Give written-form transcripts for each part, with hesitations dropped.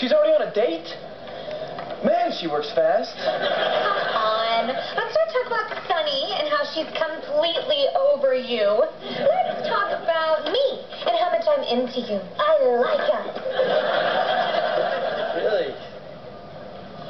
She's already on a date? Man, she works fast. Come on. Let's not talk about Sonny and how she's completely over you. Let's talk about me and how much I'm into you. I like her. Really?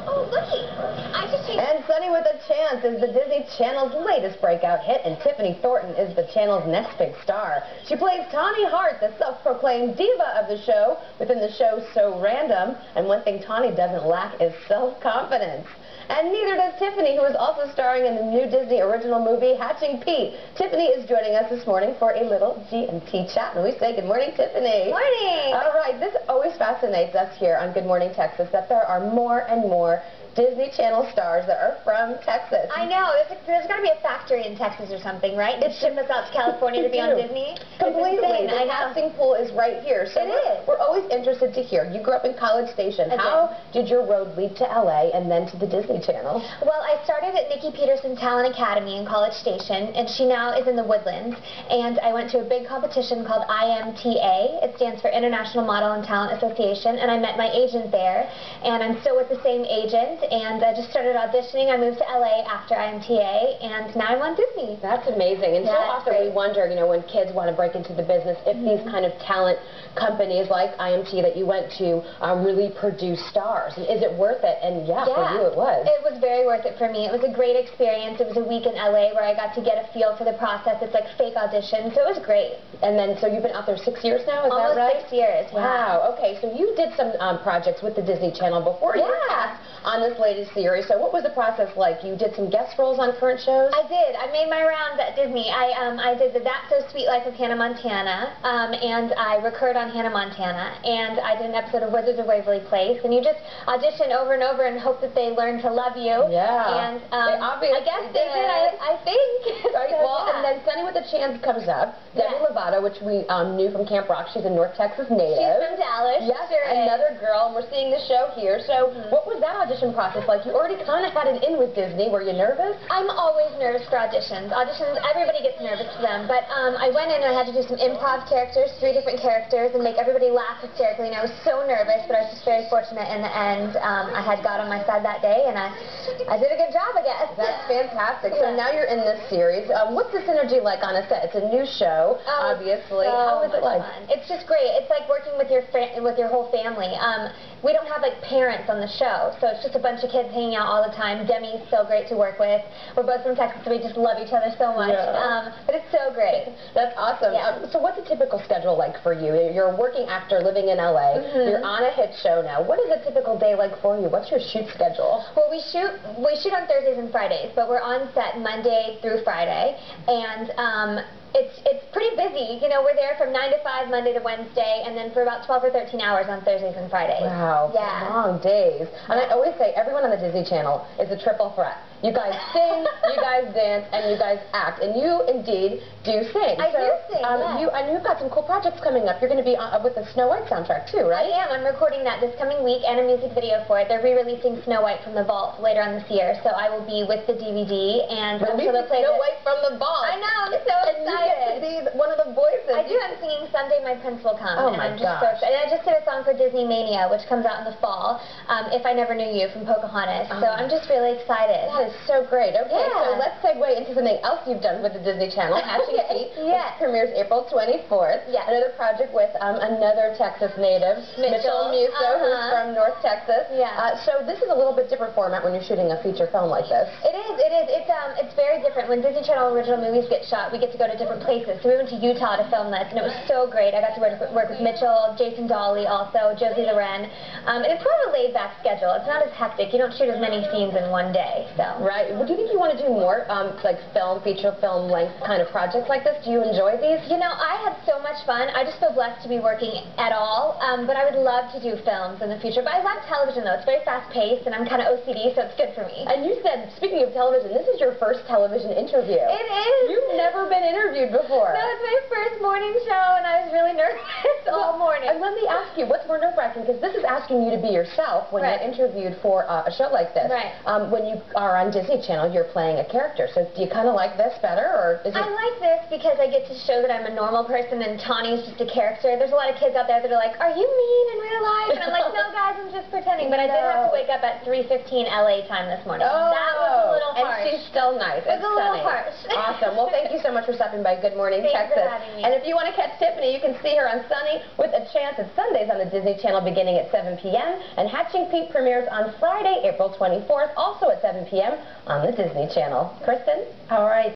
Oh, looky. I just changed. And Sonny with a Chance is the Disney Channel's latest breakout hit, and Tiffany Thornton is the channel's next big star. She plays Tawny Hart, the self-proclaimed diva of the show, within the show So Random, and one thing Tawny doesn't lack is self-confidence. And neither does Tiffany, who is also starring in the new Disney original movie, Hatching Pete. Tiffany is joining us this morning for a little G&T chat, and we say good morning, Tiffany. Morning. All right, this always fascinates us here on Good Morning Texas, that there are more and more Disney Channel stars that are from Texas. I know. There's got to be a factory in Texas or something, right? It ship us out to California to be on Disney. Completely. The casting pool is right here. So we're always interested to hear. You grew up in College Station. How did your road lead to LA and then to the Disney Channel? Well, I started at Nikki Peterson's Talent Academy in College Station, and she now is in the Woodlands. And I went to a big competition called IMTA. It stands for International Model and Talent Association, and I met my agent there. And I'm still with the same agent. And I just started auditioning. I moved to LA after IMTA, and now I'm on Disney. That's amazing. And so often we wonder, you know, when kids want to break into the business, if these kind of talent companies like IMT that you went to really produce stars. And is it worth it? And yeah, for you it was. It was very worth it for me. It was a great experience. It was a week in LA where I got to get a feel for the process. It's like fake audition, so it was great. And then, so you've been out there 6 years now, is that right? Almost 6 years. Wow. Okay, so you did some projects with the Disney Channel before you were cast on this latest series. So what was the process like? You did some guest roles on current shows? I did. I made my rounds at Disney. I did the That's So Sweet Life of Hannah Montana, and I recurred on Hannah Montana, and I did an episode of Wizards of Waverly Place, and you just audition over and over and hope that they learn to love you. Yeah. And they obviously I guess they did, I think. Right, well, and then Sonny with a Chance comes up. Demi Lovato, which we knew from Camp Rock. She's a North Texas native. She's from Dallas. Yes, sure another girl, and we're seeing the show here. So what was that audition process like? You already kind of had it in with Disney. Were you nervous? I'm always nervous for auditions. Everybody gets nervous for them. But I went in and I had to do some improv characters, 3 different characters, and make everybody laugh hysterically. And I was so nervous, but I was just very fortunate in the end. I had God on my side that day, and I did a good job, I guess. That's fantastic. So now you're in this series. What's the synergy like on a set? It's a new show, obviously. How is it like? Fun. It's just great. It's like working with your whole family. We don't have like parents on the show, so it's just a bunch of kids hanging out all the time. Demi's so great to work with. We're both from Texas, so we just love each other so much. But it's so great. That's awesome. Yeah. So what's a typical schedule like for you? You're a working actor living in LA. You're on a hit show now. What is a typical day like for you? What's your shoot schedule? Well, we shoot on Thursdays and Fridays, but we're on set Monday through Friday, and it's pretty busy. You know, we're there from 9 to 5 Monday to Wednesday, and then for about 12 or 13 hours on Thursdays and Fridays. Wow, long days. And I always say everyone on the Disney Channel is a triple threat. You guys sing, you guys dance, and you guys act. And you indeed do sing. I do sing, And you've got some cool projects coming up. You're going to be with the Snow White soundtrack too, right? I am. I'm recording that this coming week and a music video for it. They're re-releasing Snow White from the Vault later on this year, so I will be with the DVD, and I'm sure they'll play Snow White from the Vault. I know. I'm so excited. And you get to be one of the voices. I do. I'm singing Someday My Prince Will Come. Oh and my I'm just so excited. And I just did a song for Disney Mania, which comes out in the fall, If I Never Knew You from Pocahontas. So I'm just really excited. That is so great. Okay, so let's segue into something else you've done with the Disney Channel, Hatching Pete, which premieres April 24th. Another project with another Texas native, Mitchell Musso, who's from North Texas. So this is a little bit different format when you're shooting a feature film like this. It is. It's very different. When Disney Channel original movies get shot, we get to go to different places. So we went to Utah to film this, and it was so great. I got to work with Mitchell, Jason Dolly, also Josie Loren. And it's kind of a laid-back schedule. It's not as hectic. You don't shoot as many scenes in one day. So. Right. Well, do you think you want to do more like feature film length kind of projects like this? Do you enjoy these? You know, I had so much fun. I just feel blessed to be working at all. But I would love to do films in the future. But I love television, though. It's very fast-paced, and I'm kind of OCD, so it's good for me. And you said, speaking of television, this is your first television interview. It is. You've never been interviewed before. No, it's my first morning show, and I was really nervous all morning. And let me ask you, what's more nerve-wracking? Because this is asking you to be yourself when you're interviewed for a show like this. Right. When you are on Disney Channel, you're playing a character. So do you kind of like this better, or is it? I like this because I get to show that I'm a normal person, and Tawny's just a character. There's a lot of kids out there that are like, "Are you mean in real life?" And I'm like, "No, guys, I'm just just pretending, but I did have to wake up at 3:15 LA time this morning. Oh, that was a little harsh. And she's still nice. It was a little harsh. Awesome. Well, thank you so much for stopping by Good Morning Thanks Texas. for having me. And if you want to catch Tiffany, you can see her on Sonny with a Chance. It's Sundays on the Disney Channel beginning at 7 p.m. And Hatching Pete premieres on Friday, April 24th, also at 7 p.m. on the Disney Channel. Kristen? All right.